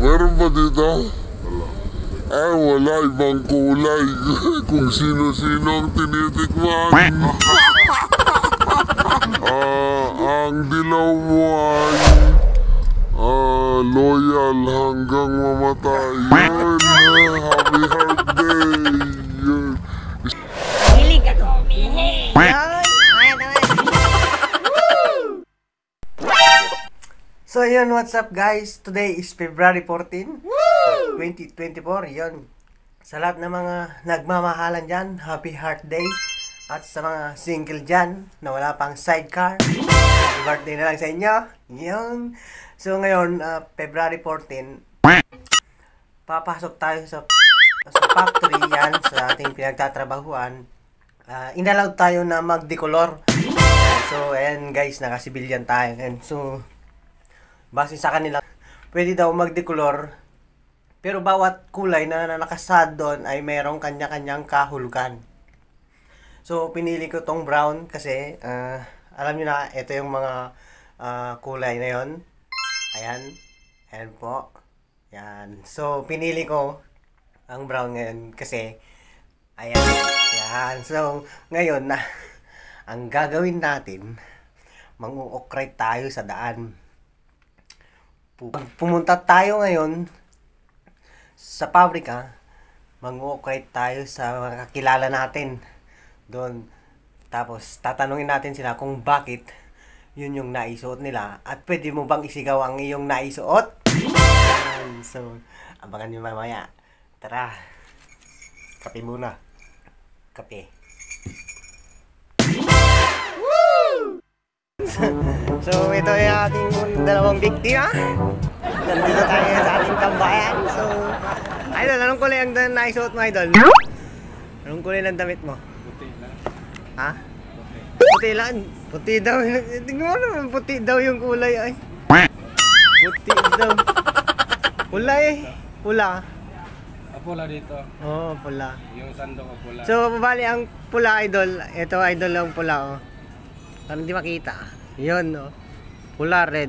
Meron ba dito? Ay, wala. Ibang kulay. Kung sino-sino ang tinitikman. Ang dilaw mo ay loyal hanggang mamatay. Yun, happy birthday. Yun. Hilig ako umihi. So yun, what's up guys? Today is February 14, 2024. Yun. Sa lahat ng mga nagmamahalan dyan, happy heart day. At sa mga single dyan na wala pang sidecar, happy birthday na lang sa inyo. Yun. So ngayon, February 14, papasok tayo sa factory yan, sa ating pinagtatrabahuan. Inallowed tayo na magdecolor. So ayan guys, naka-civilian tayo. And so base sa kanila, pwede daw magdecolor, pero bawat kulay na nakasad doon ay mayroong kanya-kanyang kahulugan. So, pinili ko tong brown kasi, alam nyo na, ito yung mga kulay na yon. Ayan. Ayan po. Ayan. So, pinili ko ang brown ngayon kasi, ayan. Ayan. So, ngayon na, ang gagawin natin, mang-u-operate tayo sa daan. Pumunta tayo ngayon sa pabrika, mag-operate tayo sa mga kakilala natin doon. Tapos tatanungin natin sila kung bakit yun yung naisuot nila at pwede mo bang isigaw ang iyong naisuot. So, abangan nyo mamaya. Tara, kape muna. Kape. So, ito yung ating dalawang biktima. Nandito tayo sa ating tambayan. So, idol, anong kulay ang naisuot mo, idol? Anong kulay ng damit mo? Puti lang. Ha? Puti lang? Puti daw. Tingnan mo naman, puti daw yung kulay ay. Puti daw. Kulay. Pula. Pula dito. Oo, pula. Yung sandok ko pula. So, bali ang pula, idol. Ito, idol ang pula, oh. Parang hindi makita. Yun, oh. Pula, red.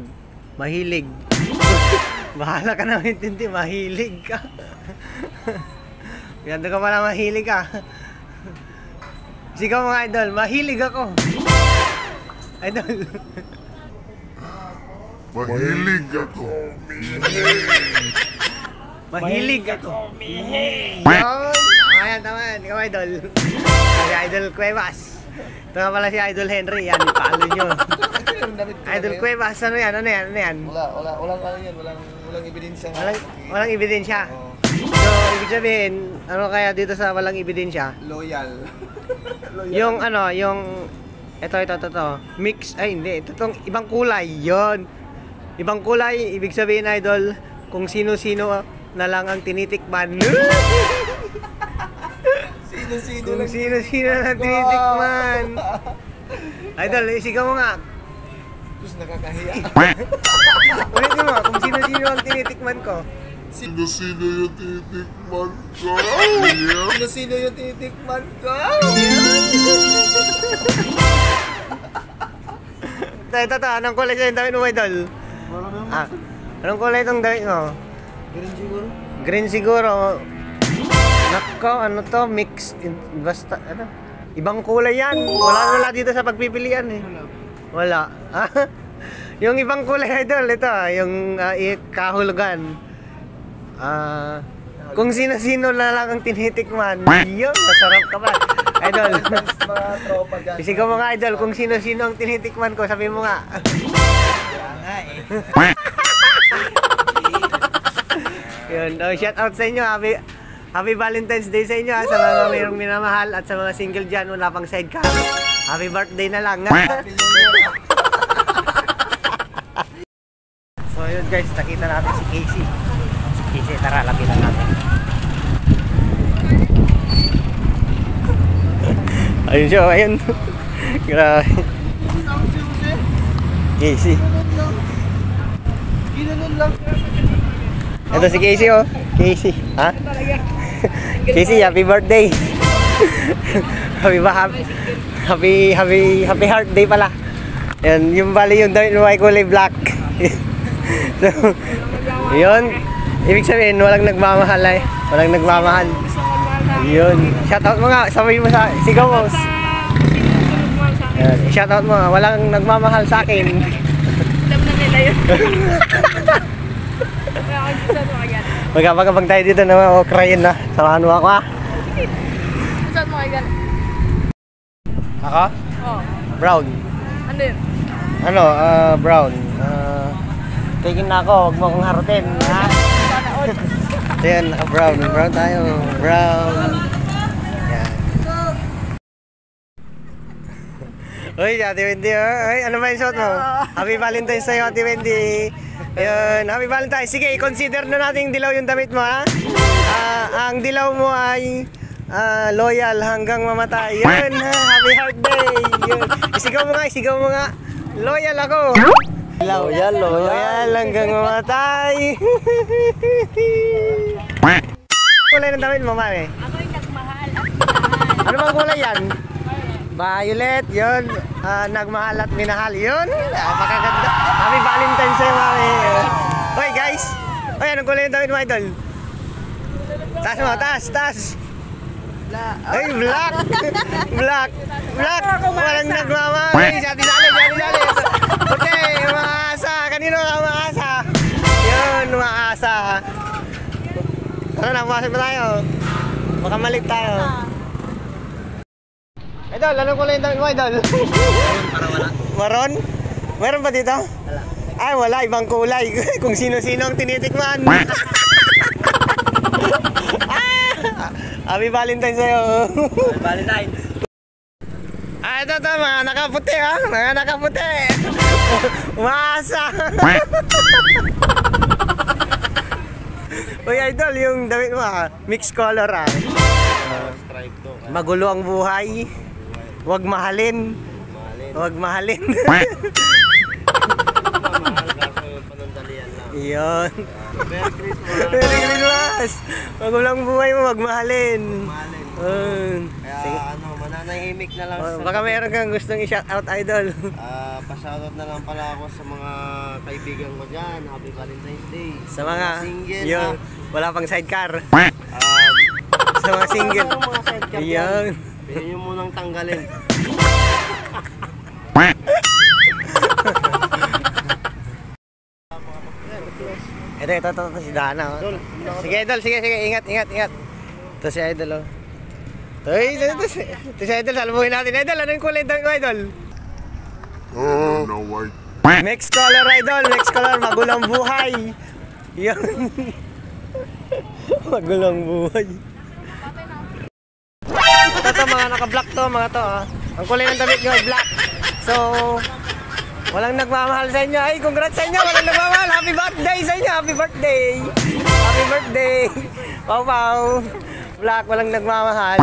Mahilig. Bahala ka na intindi, mahilig ka. Ganda ka pala, mahilig ka. Sigaw mga idol, mahilig ako. Idol. Mahilig ako. Mahilig ako. Yun. Tama yan. Ikaw, idol. Si Idol Cuevas. Ito nga pala si Idol Henry. Yan, follow nyo. Idol Cuevas, ano yan? Ano yan? Walang ano yan, walang ebidensya. Walang ebidensya. Oh. So, ibig sabihin, ano kaya dito sa walang ebidensya? Loyal. Yung ano, yung ito. Mix, ay hindi, ito tong ibang kulay. Yon. Ibang kulay, ibig sabihin, idol, kung sino-sino na lang ang tinitikman. Sino-sino Kung sino-sino lang tinitikman. Idol, isigaw mo nga. Tapos nakakahiya. Ulitin mo, kung sino-sino ang tinitikman ko. Sino-sino yung tinitikman ko? Sino-sino yung tinitikman ko? Ito, anong kulay sa yung damit mo, idol? Anong kulay itong damit mo? Green siguro? Green siguro. Nako, ano to? Mix. Basta, ano? Ibang kulay yan. Wala dito sa pagpipilian eh. Wala. Yung ibang kulay, idol, ito. Yung kahulugan. Kung sino-sino na lang ang tinitikman. Yun, masarap ka ba? Idol. Mga tropa dyan. Isigaw mo nga, idol, kung sino-sino ang tinitikman ko. Sabi mo nga. Kaya nga eh. Yun, shout out sa inyo. Happy Valentine's Day sa inyo, sa mga mayroong minamahal at sa mga single dyan, wala pang sidecar. Happy birthday na lang. So yun guys, nakita natin si Casey. Casey, tara, lapitan natin. Ayun siya, ayun. Grabe. Casey. Ito si Casey, oh. Casey, ha? Casey, happy birthday. Happy heart day pala. Yan, yung bali yung damit mo ay kulay black. Yun. Ibig sabihin, walang nagmamahal ay. Walang nagmamahal. Yun. Shoutout mo nga. Sabihin mo sa... Sigaw mo. Yan. Shoutout mo. Walang nagmamahal sa akin. Alam na nila yun. Kaya ako gusto mo agad. Magkapagkapag tayo dito na ukrayin na. Samahan mo ako ha. Gusto mo agad. Ako? Oo. Brown. Ano yun? Ano? Brown. Tigin na ako. Huwag mo akong harutin. Ha? Sana all. Ayan, naka-brown. Brown tayo. Brown. Yan. Uy, Ate Wendy. Uy, ano ba yung shot mo? Happy Valentine's sa'yo, Ate Wendy. Ayun, Happy Valentine's. Sige, consider na natin dilaw yung damit mo, ha? Ang dilaw mo ay loyal hanggang mamatay. Yun, ha? Happy Heart Day. Yun. Isigaw mo nga, isigaw mo nga. Loyal ako. Loyal, loyal hanggang mamatay. Kulay ng damit mo, mami? Ako yung nagmahal at Ano bang kulay yan? Violet, yun. Nagmahal at minahal, yun. Napakaganda. Happy Valentine's sa'yo, mami. Hoy, guys. Hoy, anong kulay ng damit mo, idol? Taas mo, taas, taas. Ay, black. Black. Black. Walang nagmamahal. Sali-sali, sali-sali. Okay, umaasa. Kanino ka umaasa? Yun, umaasa. Tara na, pumasok pa tayo. Baka malik tayo. Idol, anong kulay yung damit mo, idol? Para wala. Maron? Meron ba dito? Wala. Ay, wala. Ibang kulay. Kung sino-sino ang tinitikman. Happy Valentine's sa'yo. Happy Valentine's. Ito, mga nakaputi, ha? Mga nakaputi. Umaasa. Uy, idol, yung damit mo, ha? Mixed color, ha? Magulo ang buhay. Huwag mahalin. Huwag mahalin. Iyon. Merry Christmas! Magulo ang buhay mo, huwag mahalin. Kaya mananahimik na lang. Baka meron kang gustong i-shoutout, idol. Pa-shoutout na lang pala ako sa mga kaibigan ko dyan. Happy Valentine's Day. Sa mga single yun, wala pang sidecar. Sa mga Wala single. pang mga sidecar Yun. dyan. Pwede nyo munang tanggalin. Ito, si Dana. Oh. Sige, idol, sige, ingat. Ito si idol, oh. Ito si idol, salbuhin natin. Idol, ano yung kulay damit mo, idol? No white. Next color, idol. Next color, magulang buhay. Yun. Magulang buhay. Ito, mga naka-black to, mga to, ah. Ang kulay ng damit nyo ay black. So, walang nagmamahal sa inyo. Ay, congrats sa inyo. Walang nagmamahal. Happy birthday sa inyo. Happy birthday. Happy birthday. Pau. Black, walang nagmamahal.